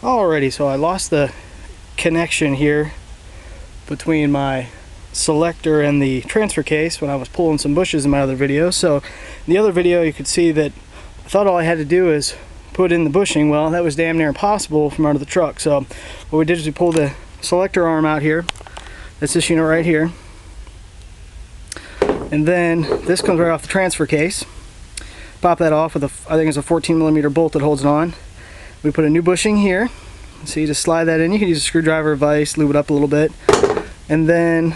Alrighty, so I lost the connection here between my selector and the transfer case when I was pulling some bushes in my other video. So in the other video you could see that I thought all I had to do is put in the bushing. Well, that was damn near impossible from out of the truck. So what we did is we pulled the selector arm out here. That's this unit right here. And then this comes right off the transfer case. Pop that off with I think it's a 14mm bolt that holds it on. We put a new bushing here. So you just slide that in. You can use a screwdriver or vise, lube it up a little bit. And then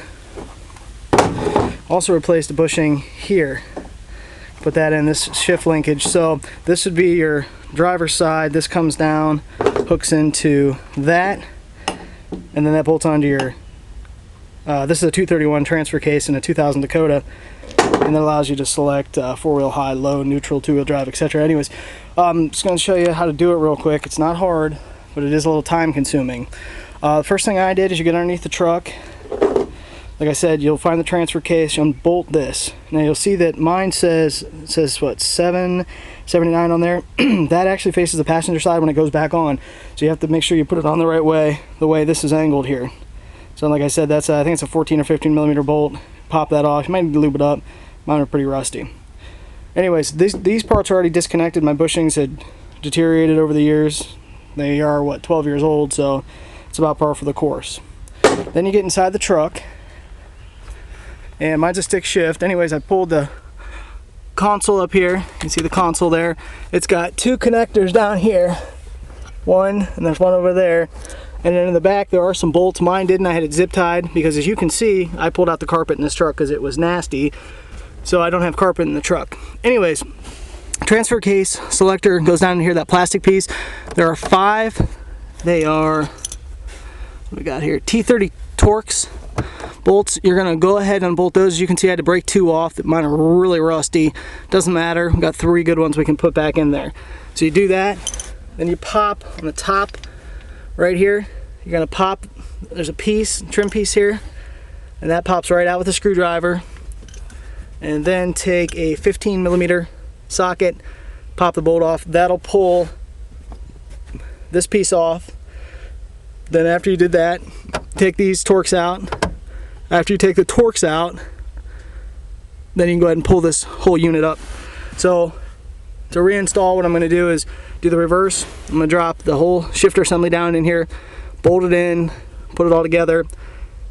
also replace the bushing here. Put that in, this shift linkage. So this would be your driver's side. This comes down, hooks into that, and then that bolts onto your this is a 231 transfer case in a 2000 Dakota, and that allows you to select four-wheel, high, low, neutral, two-wheel drive, etc. Anyways, I'm just going to show you how to do it real quick. It's not hard, but it is a little time consuming. The first thing I did is you get underneath the truck. Like I said, you'll find the transfer case, you'll bolt this. Now you'll see that mine says what, 779 on there. That actually faces the passenger side when it goes back on. So you have to make sure you put it on the right way, the way this is angled here. So like I said, that's I think it's a 14 or 15mm bolt. Pop that off. You might need to lube it up. Mine are pretty rusty. Anyways, these parts are already disconnected. My bushings had deteriorated over the years. They are, what, 12 years old, so it's about par for the course. Then you get inside the truck, and mine's a stick shift. Anyways, I pulled the console up here. You can see the console there. It's got two connectors down here. One, and there's one over there. And then in the back there are some bolts. Mine didn't. I had it zip tied because, as you can see, I pulled out the carpet in this truck because it was nasty. So I don't have carpet in the truck. Anyways, transfer case selector goes down in here, that plastic piece. There are 5. They are, what we got here, T30 Torx bolts. You're gonna go ahead and bolt those. As you can see, I had to break 2 off. Mine are really rusty. Doesn't matter. We've got 3 good ones we can put back in there. So you do that, then you pop on the top right here. You're gonna pop, there's a piece, trim piece here, and that pops right out with a screwdriver. And then take a 15mm socket, pop the bolt off. That'll pull this piece off. Then after you did that, take these Torx out. After you take the Torx out, then you can go ahead and pull this whole unit up. So to reinstall, what I'm going to do is do the reverse. I'm going to drop the whole shifter assembly down in here, bolt it in, put it all together,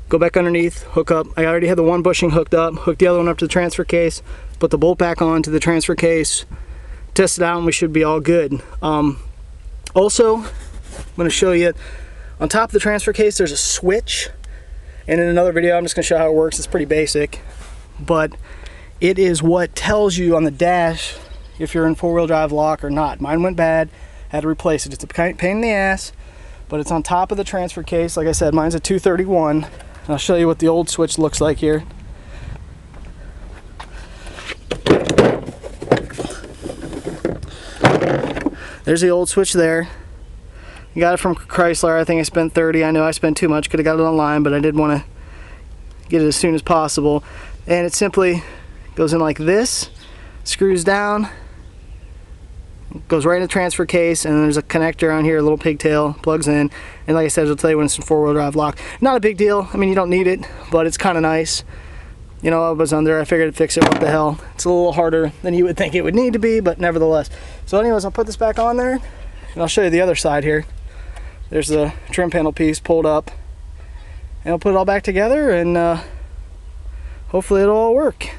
go back underneath, hook up. I already had the one bushing hooked up, hook the other one up to the transfer case, put the bolt back on to the transfer case, test it out, and we should be all good. Also, I'm going to show you on top of the transfer case there's a switch, and in another video I'm just going to show how it works. It's pretty basic, but it is what tells you on the dash if you're in four-wheel drive lock or not. Mine went bad, had to replace it. It's a pain in the ass, but it's on top of the transfer case. Like I said, mine's a 231. I'll show you what the old switch looks like here. There's the old switch there. You got it from Chrysler. I think I spent 30. I know I spent too much. Could have got it online, but I did want to get it as soon as possible. And it simply goes in like this, screws down, goes right in the transfer case, and there's a connector on here, a little pigtail, plugs in, and like I said, it'll tell you when it's in four-wheel drive lock. Not a big deal. I mean, you don't need it, but it's kind of nice. You know, I was under, I figured I'd fix it. What the hell? It's a little harder than you would think it would need to be, but nevertheless. So anyways, I'll put this back on there, and I'll show you the other side here. There's the trim panel piece pulled up, and I'll put it all back together, and hopefully it'll all work.